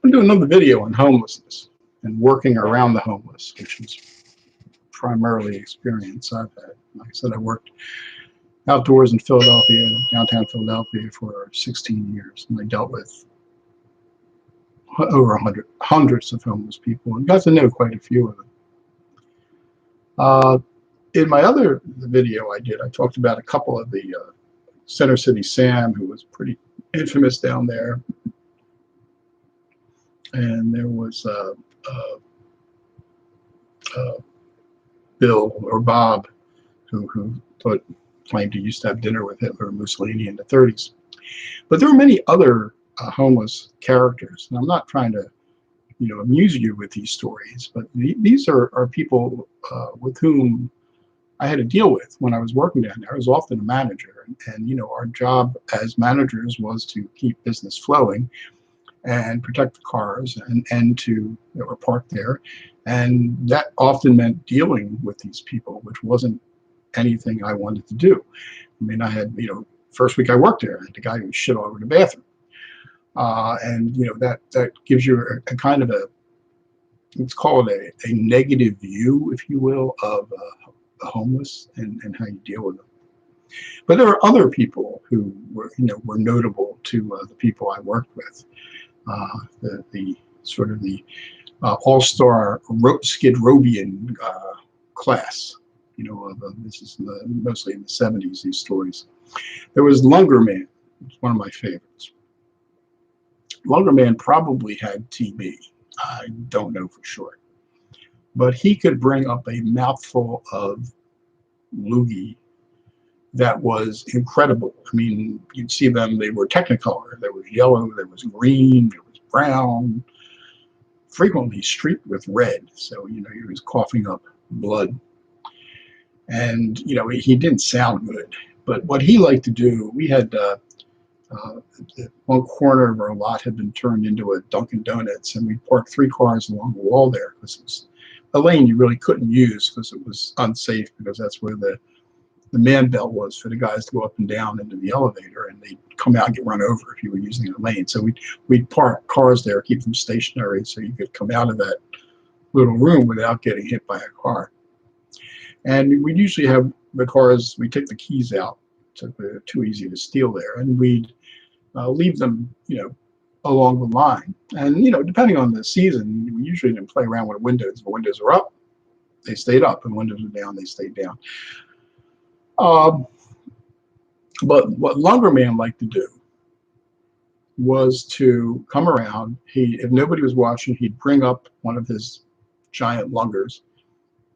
I'm doing another video on homelessness and working around the homeless, which is primarily experience I've had. Like I said, I worked outdoors in Philadelphia, downtown Philadelphia, for 16 years, and I dealt with over hundreds of homeless people and got to know quite a few of them. In my other video I did, I talked about a couple of the Center City Sam, who was pretty infamous down there, and there was Bill or Bob, who claimed he used to have dinner with Hitler and Mussolini in the 30s. But there were many other homeless characters, and I'm not trying to, amuse you with these stories, but these are people with whom I had to deal with when I was working down there. I was often a manager, and our job as managers was to keep business flowing and protect the cars and to were parked there, and that often meant dealing with these people, which wasn't anything I wanted to do. I mean, I had first week I worked there, I had the guy who shit all over the bathroom, and that gives you a kind of let's call it a negative view, if you will, of the homeless and how you deal with them. But there are other people who were notable to the people I worked with. The sort of the all-star Skid Rowian class. This is mostly in the 70s, these stories. There was Lunger Man, one of my favorites. Lunger Man probably had TB. I don't know for sure. But he could bring up a mouthful of loogie that was incredible. I mean, you'd see them, they were technicolor. There was yellow, there was green, there was brown, frequently streaked with red. So, he was coughing up blood. And, he didn't sound good. But what he liked to do, we had one corner of our lot had been turned into a Dunkin' Donuts, and we parked 3 cars along the wall there because it was a lane you really couldn't use because it was unsafe, because that's where the man belt was for the guys to go up and down into the elevator, and they'd come out and get run over if you were using a lane. So we'd park cars there, keep them stationary so you could come out of that little room without getting hit by a car. And we'd usually have the cars, we take the keys out, so they're too easy to steal there, and we'd leave them, along the line. And, depending on the season, we usually didn't play around with windows. If the windows are up, they stayed up, and windows are down, they stayed down. But what Lunger Man liked to do was to come around. If nobody was watching, he'd bring up one of his giant lungers,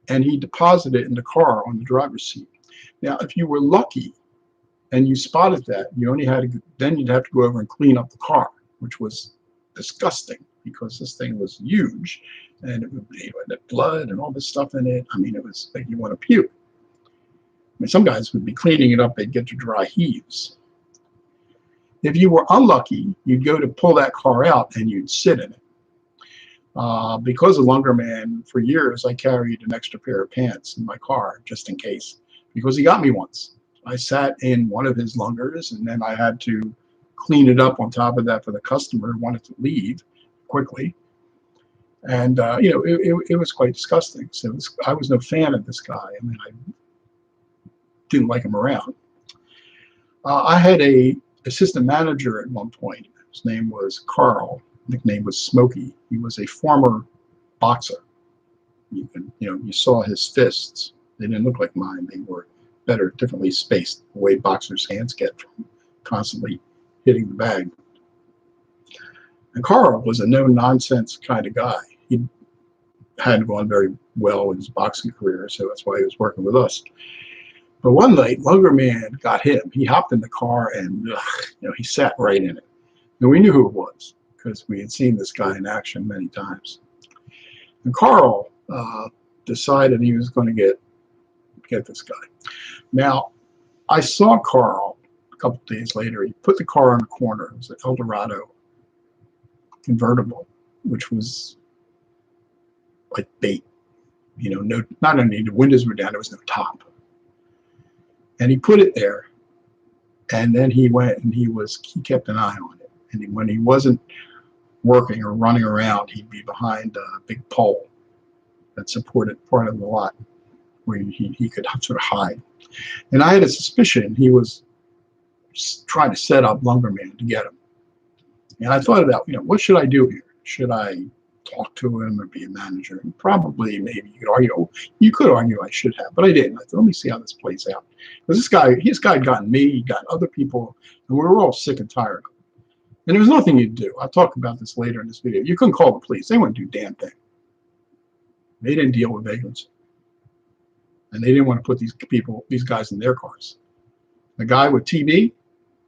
and he'd deposit it in the car on the driver's seat. Now, if you were lucky and you spotted that, then you'd have to go over and clean up the car, which was disgusting because this thing was huge, and it would be with blood and all this stuff in it. I mean, it was like you want to puke. I mean, some guys would be cleaning it up, they'd get to dry heaves. If you were unlucky, you'd go to pull that car out and you'd sit in it. Because of Lunger Man, for years I carried an extra pair of pants in my car just in case, because he got me once. I sat in one of his lungers, and then I had to clean it up on top of that for the customer who wanted to leave quickly. And, it was quite disgusting. So I was no fan of this guy. I mean, I didn't like him around. I had a assistant manager at one point. His name was Carl. Nickname was Smokey. He was a former boxer. You saw his fists. They didn't look like mine. They were better, differently spaced, the way boxers' hands get from constantly hitting the bag. And Carl was a no-nonsense kind of guy. He hadn't gone very well in his boxing career, so that's why he was working with us. But one night, Lunger Man got him. He hopped in the car and he sat right in it. And we knew who it was because we had seen this guy in action many times. And Carl decided he was going to get this guy. Now, I saw Carl a couple of days later. He put the car on the corner. It was an Eldorado convertible, which was like bait. Not only the windows were down, there was no top. And he put it there, and then he went and he kept an eye on it. And when he wasn't working or running around, he'd be behind a big pole that supported part of the lot where he could sort of hide. And I had a suspicion he was trying to set up Lumberman to get him. And I thought about, what should I do here? Should I talk to him or be a manager? And probably, maybe you could argue I should have, but I didn't. I thought, let me see how this plays out. Because this guy had gotten me, he got other people, and we were all sick and tired. And there was nothing you'd do. I'll talk about this later in this video. You couldn't call the police. They wouldn't do damn thing. They didn't deal with vagrants. And they didn't want to put these guys in their cars. A guy with TB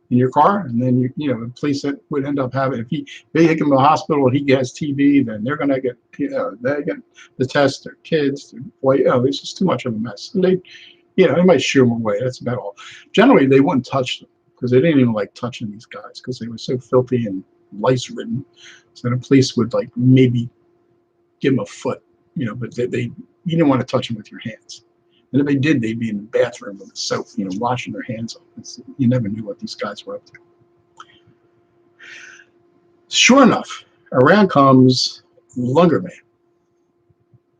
in your car, and then the police would end up having, if they take him to the hospital and he gets TB, then they're gonna get they get the test. Their kids, it's just too much of a mess. And they might shoo them away. That's about all. Generally, they wouldn't touch them because they didn't even like touching these guys because they were so filthy and lice-ridden. So the police would maybe give them a foot, but you didn't want to touch them with your hands. And if they did, they'd be in the bathroom with soap, washing their hands off. You never knew what these guys were up to. Sure enough, around comes Lungerman.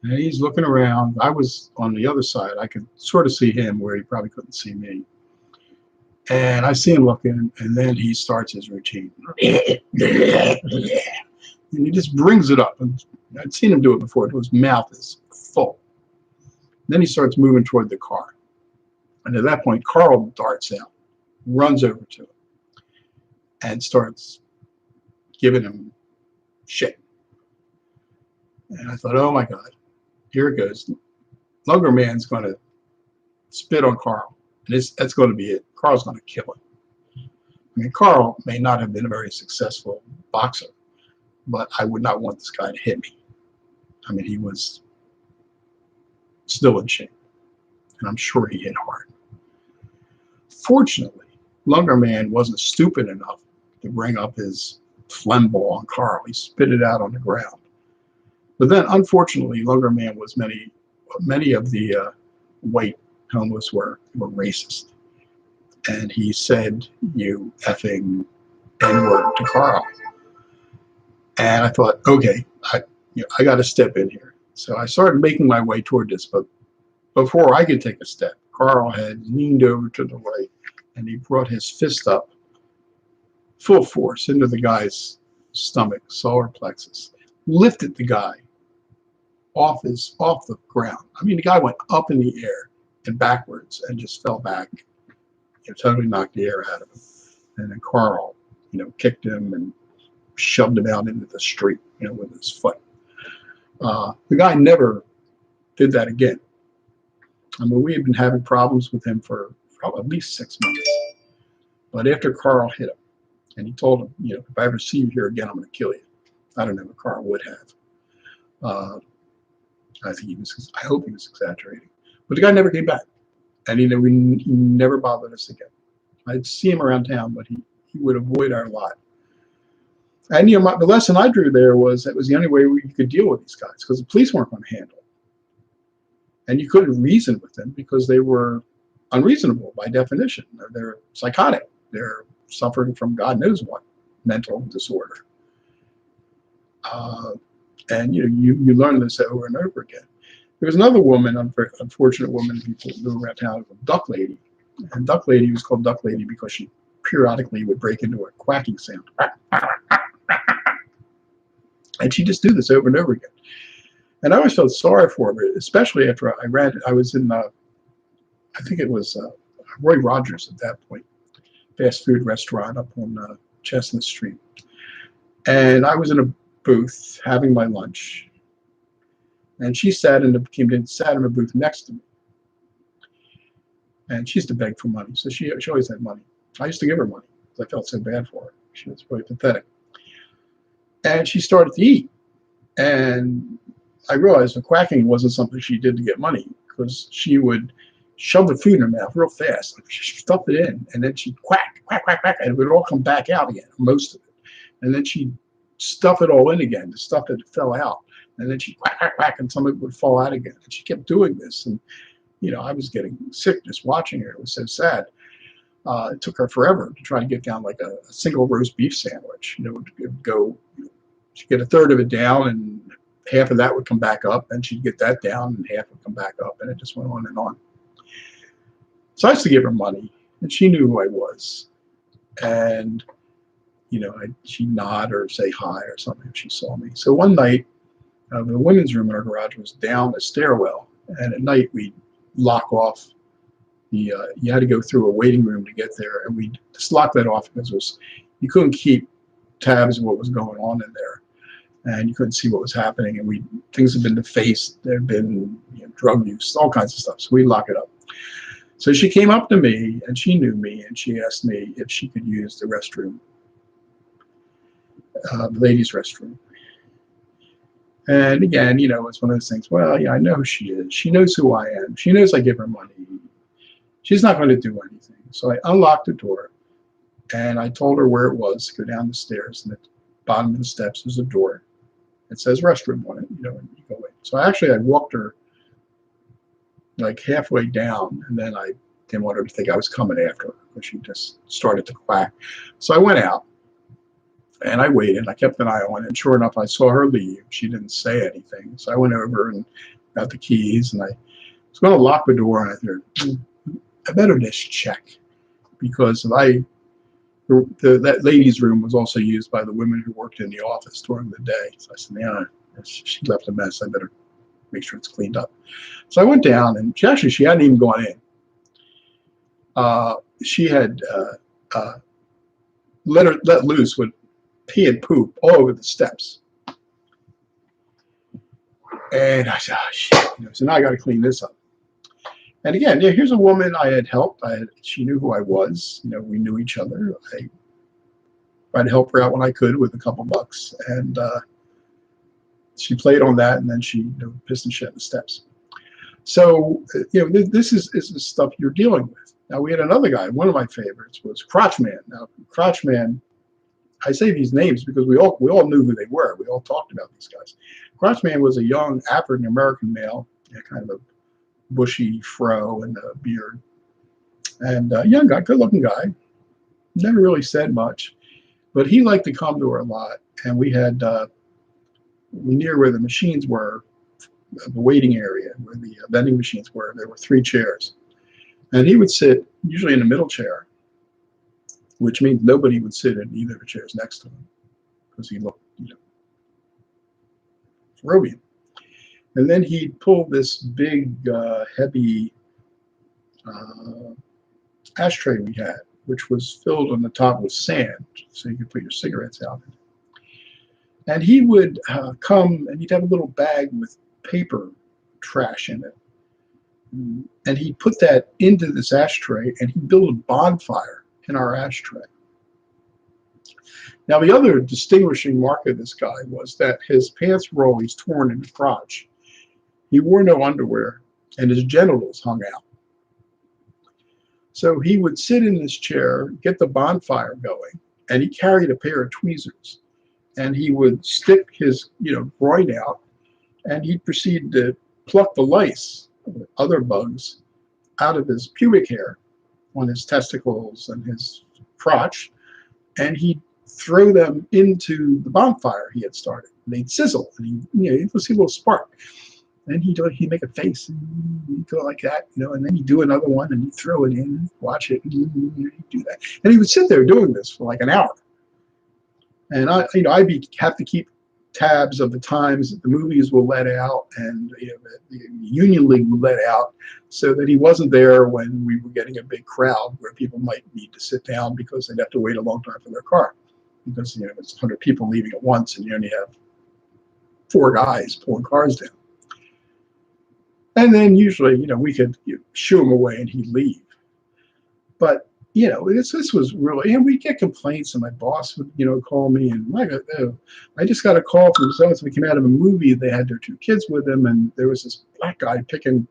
And he's looking around. I was on the other side. I could sort of see him where he probably couldn't see me. And I see him looking, and then he starts his routine. And he just brings it up. And I'd seen him do it before. His mouth is full. Then he starts moving toward the car. And at that point, Carl darts out, runs over to him, and starts giving him shit. And I thought, oh my God, here it goes. Lungerman's going to spit on Carl. And that's going to be it. Carl's going to kill him. I mean, Carl may not have been a very successful boxer, but I would not want this guy to hit me. I mean, he was still in shape, and I'm sure he hit hard. Fortunately, Lungerman wasn't stupid enough to bring up his phlegm ball on Carl. He spit it out on the ground. But then, unfortunately, Lungerman was many of the white homeless were racist, and he said, "You effing N-word" to Carl. And I thought, okay, I got to step in here. So I started making my way toward this, but before I could take a step, Carl had leaned over to the right, and he brought his fist up full force into the guy's stomach, solar plexus, lifted the guy off the ground. I mean, the guy went up in the air and backwards and just fell back. Totally knocked the air out of him. And then Carl, kicked him and shoved him out into the street, with his foot. The guy never did that again. I mean, we had been having problems with him for at least 6 months. But after Carl hit him, and he told him, if I ever see you here again, I'm going to kill you. I don't know if Carl would have. I hope he was exaggerating. But the guy never came back. And he never bothered us again. I'd see him around town, but he would avoid our lot. And the lesson I drew there was that was the only way we could deal with these guys, because the police weren't going to handle it. And you couldn't reason with them because they were unreasonable by definition. They're psychotic. They're suffering from God knows what mental disorder. And you learn this over and over again. There was another woman, unfortunate woman, people knew around town, Duck Lady. And Duck Lady was called Duck Lady because she periodically would break into a quacking sound. And she'd just do this over and over again. And I always felt sorry for her, especially after I was in, I think it was Roy Rogers at that point, fast food restaurant up on Chestnut Street. And I was in a booth having my lunch. And she sat in a booth next to me. And she used to beg for money. So she always had money. I used to give her money because I felt so bad for her. She was really pathetic. And she started to eat. And I realized the quacking wasn't something she did to get money, because she would shove the food in her mouth real fast. She'd stuff it in, and then she'd quack, quack, quack, quack, and it would all come back out again, most of it. And then she'd stuff it all in again, the stuff that fell out. And then she'd quack, quack, quack, and some of it would fall out again. And she kept doing this. And, I was getting sick just watching her. It was so sad. It took her forever to try to get down like a single roast beef sandwich. It would go she'd get a third of it down, and half of that would come back up, and she'd get that down, and half would come back up, and it just went on and on. So I used to give her money, and she knew who I was. And, you know, she'd nod or say hi or something if she saw me. So one night, the women's room in our garage was down a stairwell, and at night we'd lock off the, you had to go through a waiting room to get there, and we'd just lock that off because you couldn't keep tabs of what was going on in there, and you couldn't see what was happening, and things had been defaced, there had been, you know, drug use, all kinds of stuff, so we'd lock it up. So she came up to me, and she knew me, and she asked me if she could use the restroom, the ladies' restroom. And again, you know, it's one of those things, well, yeah, I know who she is. She knows who I am. She knows I give her money. She's not going to do anything. So I unlocked the door, and I told her where it was to go down the stairs. And at the bottom of the steps is a door. It says restroom on it, you know, and you go in. So I walked her like halfway down, and then I didn't want her to think I was coming after her because she just started to quack. So I went out. And I waited. I kept an eye on it. And sure enough, I saw her leave. She didn't say anything. So I went over and got the keys. And I was going to lock the door. And I thought, I better just check. Because that ladies' room was also used by the women who worked in the office during the day. So I said, yeah, she left a mess. I better make sure it's cleaned up. So I went down. And she hadn't even gone in. She had let loose with pee and poop all over the steps. And I said, oh, shit. You know, so now I got to clean this up. And again, yeah, here's a woman I had helped. She knew who I was. You know, we knew each other. I tried to help her out when I could with a couple bucks. And she played on that, and then she, you know, pissed and shit in the steps. So, you know, this is the stuff you're dealing with. Now, we had another guy. One of my favorites was Crotchman. Now, Crotchman, I say these names because we all knew who they were. We all talked about these guys. Crotchman was a young African American male, kind of a bushy fro and a beard, and a young guy, good looking guy. Never really said much, but he liked to come to her a lot. And we had near where the machines were, the waiting area where the vending machines were, there were 3 chairs, and he would sit usually in the middle chair, which means nobody would sit in either of the chairs next to him because he looked, you know, Peruvian. And then he'd pull this big, heavy ashtray we had, which was filled on the top with sand, so you could put your cigarettes out in it. And he would come, and he'd have a little bag with paper trash in it. And he'd put that into this ashtray, and he'd build a bonfire in our ashtray. Now, the other distinguishing mark of this guy was that his pants were always torn in the crotch. He wore no underwear, and his genitals hung out. So he would sit in this chair, get the bonfire going, and he carried a pair of tweezers. And he would stick his, you know, groin out, and he'd proceed to pluck the lice, or other bugs, out of his pubic hair on his testicles and his crotch, and he'd throw them into the bonfire he had started. And they'd sizzle, and you'd see a little spark. And he'd make a face, and he'd go like that, you know, and then he'd do another one, and he'd throw it in, watch it, and he'd do that. And he would sit there doing this for like an hour. And I'd have to keep tabs of the times that the movies were let out, and the Union League would let out, so that he wasn't there when we were getting a big crowd where people might need to sit down because they'd have to wait a long time for their car, because it's 100 people leaving at once, and you only have 4 guys pulling cars down. And then usually, we could shoo him away and he'd leave. But this was really, and we'd get complaints, and my boss would, call me, and I just got a call from someone. We came out of a movie. They had their 2 kids with them, and there was this black guy picking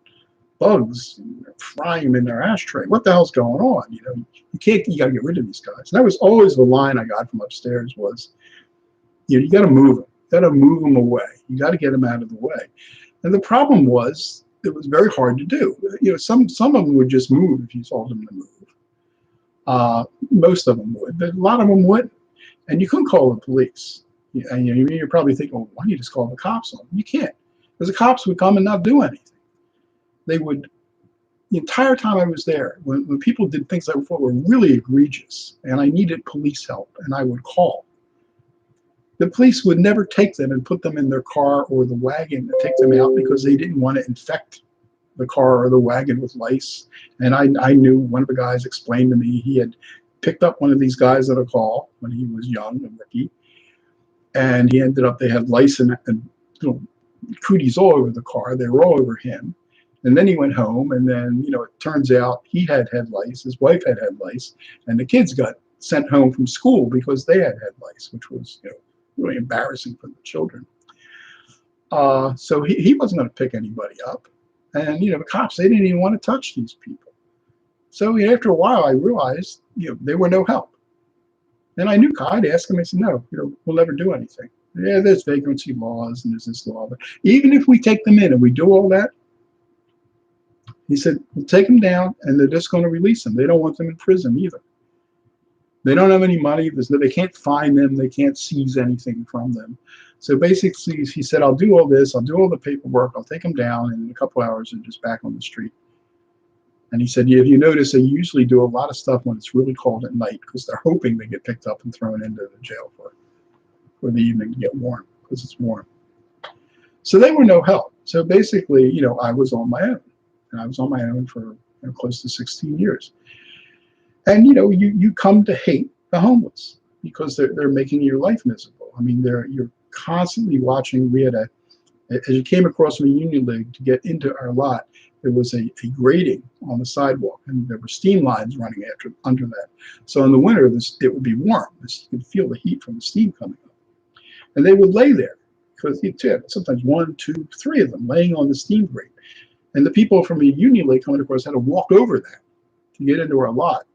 bugs, and frying them in their ashtray. What the hell's going on? You got to get rid of these guys. And that was always the line I got from upstairs was, you got to move them. You got to move them away. You got to get them out of the way. And the problem was, it was very hard to do. Some of them would just move if you told them to move. Most of them would, but a lot of them wouldn't. And you couldn't call the police. And you're probably thinking, well, why don't you just call the cops on them? You can't, because the cops would come and not do anything. They would, the entire time I was there, when people did things I thought were really egregious, and I needed police help, and I would call, the police would never take them and put them in their car or the wagon to take them out, because they didn't want to infect the car or the wagon with lice. And I knew, one of the guys explained to me, he had picked up one of these guys at a call when he was young and rookie, and he ended up, they had lice and little cooties all over the car. They were all over him. And then he went home, and then, it turns out he had lice, his wife had lice, and the kids got sent home from school because they had lice, which was, really embarrassing for the children. So he wasn't going to pick anybody up. And, the cops, they didn't even want to touch these people. So after a while, I realized, they were no help. And I knew, I'd ask him, I said, no, we'll never do anything. Yeah, there's vagrancy laws and there's this law. But even if we take them in and we do all that, he said, we'll take them down and they're just going to release them. They don't want them in prison either. They don't have any money. They can't fine them. They can't seize anything from them. So basically, he said, I'll do all this. I'll do all the paperwork. I'll take them down. And in a couple hours, they're just back on the street. And he said, if you notice, they usually do a lot of stuff when it's really cold at night, because they're hoping they get picked up and thrown into the jail for the evening to get warm, because it's warm. So they were no help. So basically, I was on my own. And I was on my own for close to 16 years. And, you come to hate the homeless because they're making your life miserable. I mean, you're constantly watching. We had as you came across from the Union League to get into our lot, there was a grating on the sidewalk, and there were steam lines running under that. So in the winter, it would be warm. You could feel the heat from the steam coming up. And they would lay there, because you had sometimes 1, 2, 3 of them laying on the steam grate. And the people from the Union League coming across had to walk over that to get into our lot.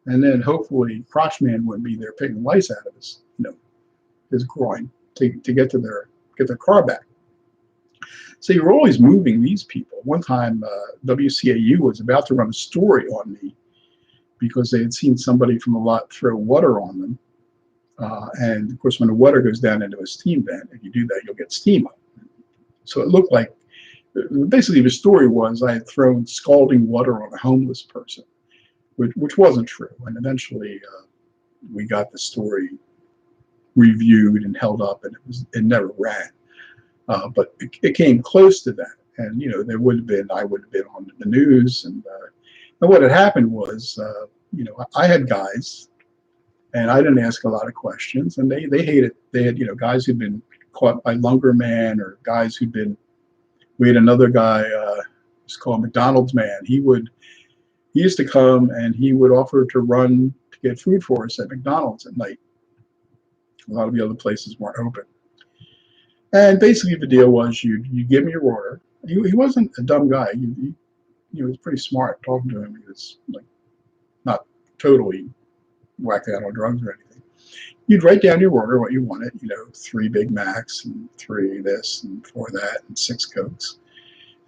And then hopefully Crotch Man wouldn't be there picking lice out of his groin to get their car back. So you're always moving these people. One time, WCAU was about to run a story on me because they had seen somebody from a lot throw water on them. And of course, when the water goes down into a steam vent, if you do that, you'll get steam up. So it looked like, basically the story was I had thrown scalding water on a homeless person, which wasn't true. And eventually we got the story reviewed and held up, and it never ran. But it came close to that. And, I would have been on the news. And what had happened was, I had guys, and I didn't ask a lot of questions, and they hated, they had, guys who'd been caught by Longer Man, or guys we had another guy, it's called McDonald's Man. He used to come and he would offer to run to get food for us at McDonald's at night. A lot of the other places weren't open. And basically the deal was you give him your order. He wasn't a dumb guy. He was pretty smart. Talking to him, he was like not totally whacked out on drugs or anything. You'd write down your order, what you wanted, 3 Big Macs and 3 this and 4 that and 6 Cokes.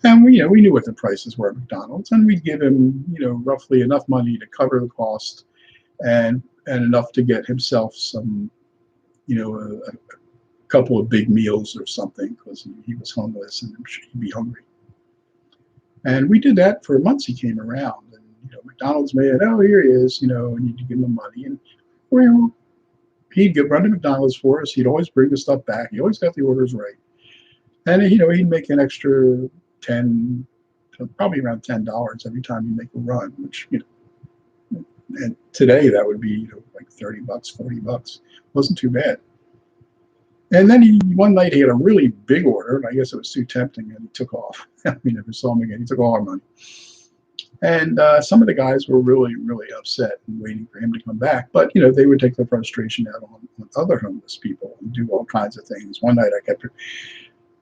And we knew what the prices were at McDonald's, and we'd give him, roughly enough money to cover the cost and enough to get himself some, a couple of big meals or something, because he was homeless and he'd be hungry. And we did that for months. He came around, and McDonald's man, oh, here he is, and you'd give him money, and he'd run to McDonald's for us. He'd always bring the stuff back. He always got the orders right, and he'd make an extra probably around $10 every time you make a run, which and today that would be like $30, $40. Wasn't too bad. And then one night he had a really big order, and I guess it was too tempting, and he took off. We never saw him again. He took all our money. And some of the guys were really, really upset and waiting for him to come back. But, they would take their frustration out on other homeless people and do all kinds of things. One night I kept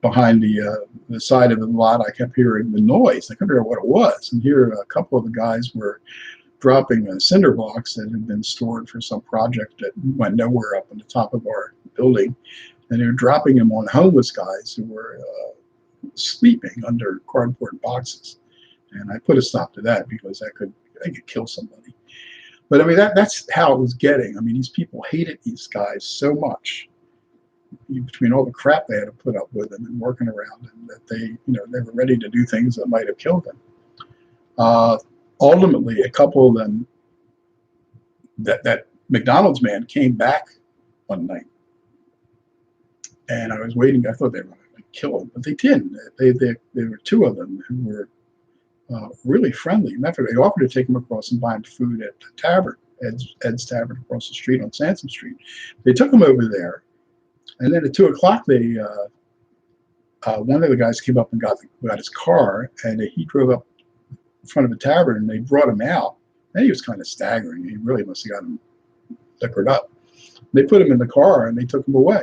behind the side of the lot, I kept hearing the noise. I couldn't figure out what it was. And here a couple of the guys were dropping cinder blocks that had been stored for some project that went nowhere up on the top of our building. And they were dropping them on homeless guys who were sleeping under cardboard boxes. And I put a stop to that because I could kill somebody. But I mean, that's how it was getting. I mean, these people hated these guys so much between all the crap they had to put up with and working around, and that they were ready to do things that might have killed them. Ultimately, a couple of them, that McDonald's man came back one night, and I was waiting. I thought they were going to kill him, but they didn't. There were two of them who were really friendly. Matter of fact, they offered to take him across and buy him food at the tavern, Ed's Tavern across the street on Sansom Street. They took him over there, and then at 2 o'clock, one of the guys came up and got his car, and he drove up in front of the tavern, and they brought him out. And he was kind of staggering. He really must have got him liquored up. They put him in the car, and they took him away.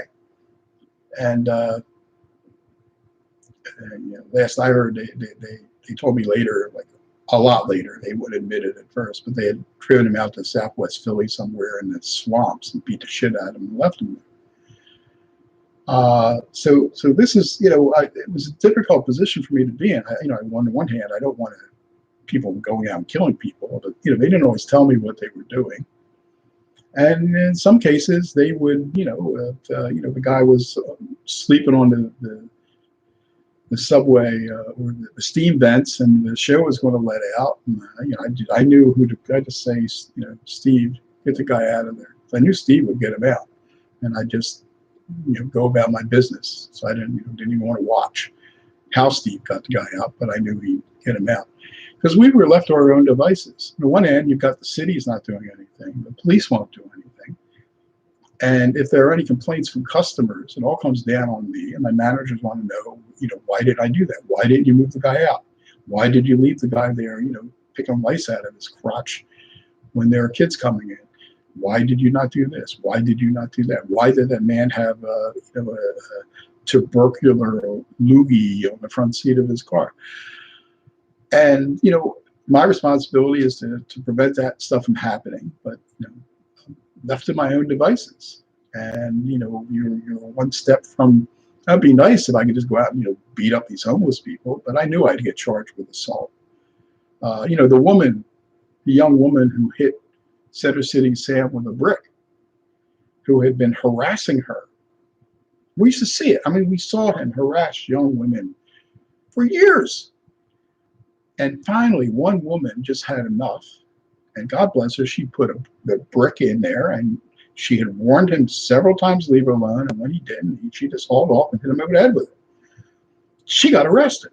And last I heard, they told me later, like a lot later, they wouldn't admit it at first, but they had driven him out to Southwest Philly somewhere in the swamps and beat the shit out of him and left him there. So this is, it was a difficult position for me to be in. On the one hand, I don't want people going out and killing people, but they didn't always tell me what they were doing. And in some cases, they would, the guy was sleeping on the subway or the steam vents, and the show was going to let out. And, I knew I just say, Steve, get the guy out of there. So I knew Steve would get him out, and I just, go about my business. So I didn't even want to watch how Steve got the guy out, but I knew he'd get him out. Because we were left to our own devices. On the one hand, you've got the city's not doing anything. The police won't do anything. And if there are any complaints from customers, it all comes down on me. And my managers want to know, why did I do that? Why didn't you move the guy out? Why did you leave the guy there, picking lice out of his crotch when there are kids coming in? Why did you not do this? Why did you not do that? Why did that man have a tubercular loogie on the front seat of his car? And, my responsibility is to prevent that stuff from happening, but, left to my own devices. And, you're one step from, that'd be nice if I could just go out and, beat up these homeless people, but I knew I'd get charged with assault. The young woman who hit Center City Sam with a brick, who had been harassing her. We used to see it. I mean, we saw him harass young women for years. And finally, one woman just had enough, and God bless her, she put the brick in there, and she had warned him several times to leave her alone, and when he didn't, she just hauled off and hit him over the head with it. She got arrested.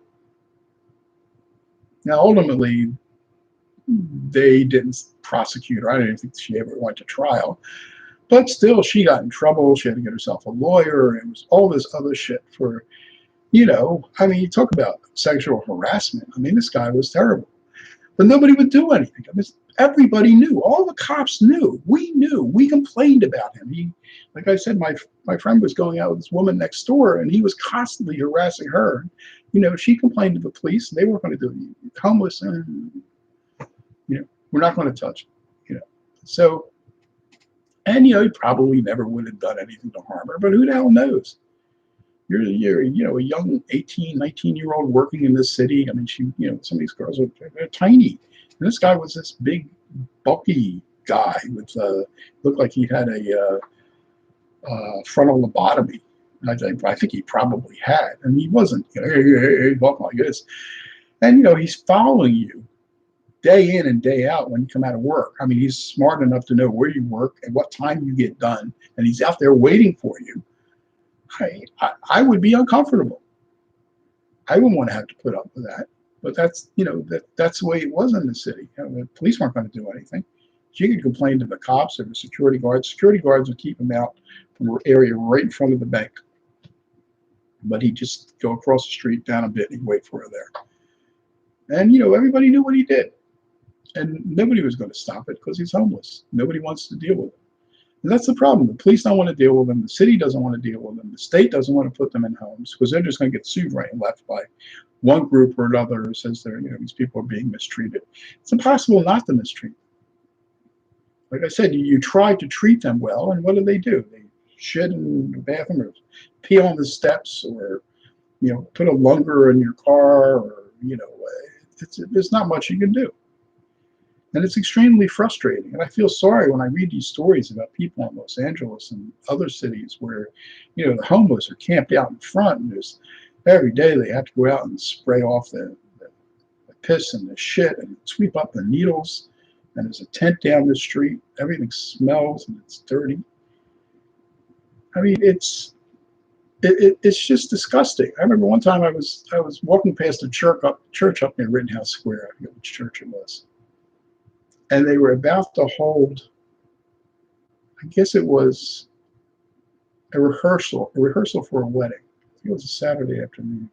Now, ultimately, they didn't prosecute her. I don't think she ever went to trial. But still, she got in trouble. She had to get herself a lawyer. It was all this other shit for... you talk about sexual harassment. This guy was terrible. But nobody would do anything. Everybody knew. All the cops knew. We knew. We complained about him. Like I said, my friend was going out with this woman next door, and he was constantly harassing her. She complained to the police. They weren't going to do it. Homeless, and, we're not going to touch him. So, and, he probably never would have done anything to harm her, but who the hell knows? You're a young 18, 19-year-old working in this city. Some of these girls are tiny. And this guy was this big, bulky guy with looked like he had a frontal lobotomy. I think he probably had. And he wasn't, hey, walking like this. And, he's following you day in and day out when you come out of work. He's smart enough to know where you work and what time you get done. And he's out there waiting for you. I would be uncomfortable. I wouldn't want to have to put up with that. But that's, that's the way it was in the city. The police weren't going to do anything. She could complain to the cops or the security guards. Security guards would keep him out from the area right in front of the bank. But he'd just go across the street down a bit and he'd wait for her there. And, everybody knew what he did. And nobody was going to stop it because he's homeless. Nobody wants to deal with it. And that's the problem. The police don't want to deal with them. The city doesn't want to deal with them. The state doesn't want to put them in homes because they're just going to get sued right and left by one group or another who says these people are being mistreated. It's impossible not to mistreat them. Like I said, you try to treat them well, and what do? They shit in the bathroom or pee on the steps or, put a lunger in your car or, there's not much you can do. And it's extremely frustrating. And I feel sorry when I read these stories about people in Los Angeles and other cities where, the homeless are camped out in front, and there's every day they have to go out and spray off the piss and the shit and sweep up the needles. And there's a tent down the street. Everything smells and it's dirty. I mean, it's just disgusting. I remember one time I was walking past a church up near Rittenhouse Square. I forget which church it was, and they were about to hold, I guess it was a rehearsal for a wedding. I think it was a Saturday afternoon.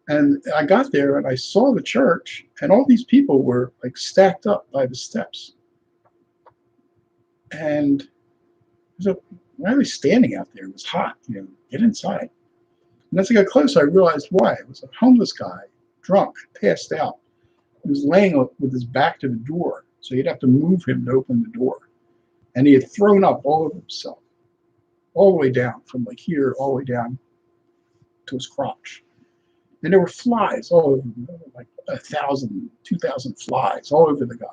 And I got there and I saw the church, and all these people were like stacked up by the steps. And so why are they standing out there? It was hot, get inside. And as I got closer, I realized why. It was a homeless guy, drunk, passed out. He was laying with his back to the door, so you'd have to move him to open the door. And he had thrown up all over himself, all the way down, from like here all the way down to his crotch. And there were flies all over him, like 1,000, 2,000 flies all over the guy.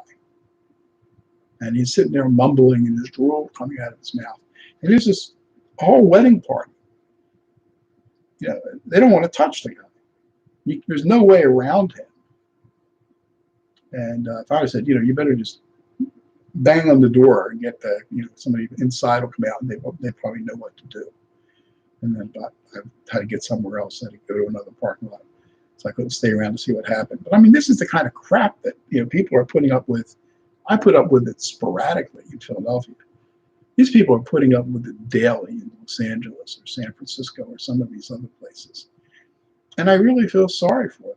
And he's sitting there mumbling, and there's drool coming out of his mouth. And there's this whole wedding party. They don't want to touch the guy. There's no way around him. And Father said, you better just bang on the door and get somebody inside will come out, and they probably know what to do. And then I had to get somewhere else. I had to go to another parking lot, so I couldn't stay around to see what happened. But I mean, this is the kind of crap that people are putting up with. I put up with it sporadically in Philadelphia. These people are putting up with it daily in Los Angeles or San Francisco or some of these other places, and I really feel sorry for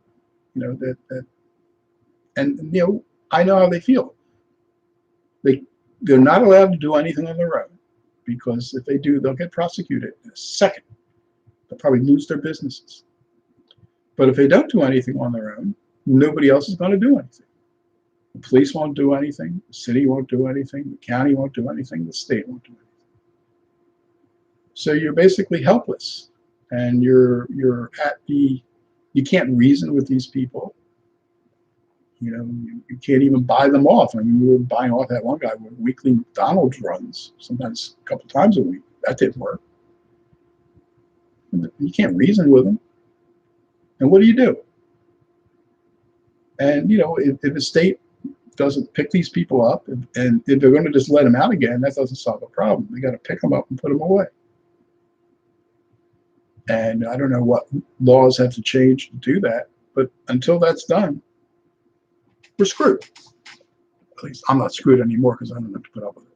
them. And I know how they feel. They're not allowed to do anything on their own, because if they do, they'll get prosecuted in a second. They'll probably lose their businesses. But if they don't do anything on their own, nobody else is going to do anything. The police won't do anything. The city won't do anything. The county won't do anything. The state won't do anything. So you're basically helpless, and you can't reason with these people. You can't even buy them off. I mean, we were buying off that one guy with weekly McDonald's runs, sometimes a couple times a week. That didn't work. You can't reason with them. And what do you do? And, if the state doesn't pick these people up, and if they're going to just let them out again, that doesn't solve the problem. They got to pick them up and put them away. And I don't know what laws have to change to do that, but until that's done, we're screwed. At least I'm not screwed anymore, because I don't have to put up with it.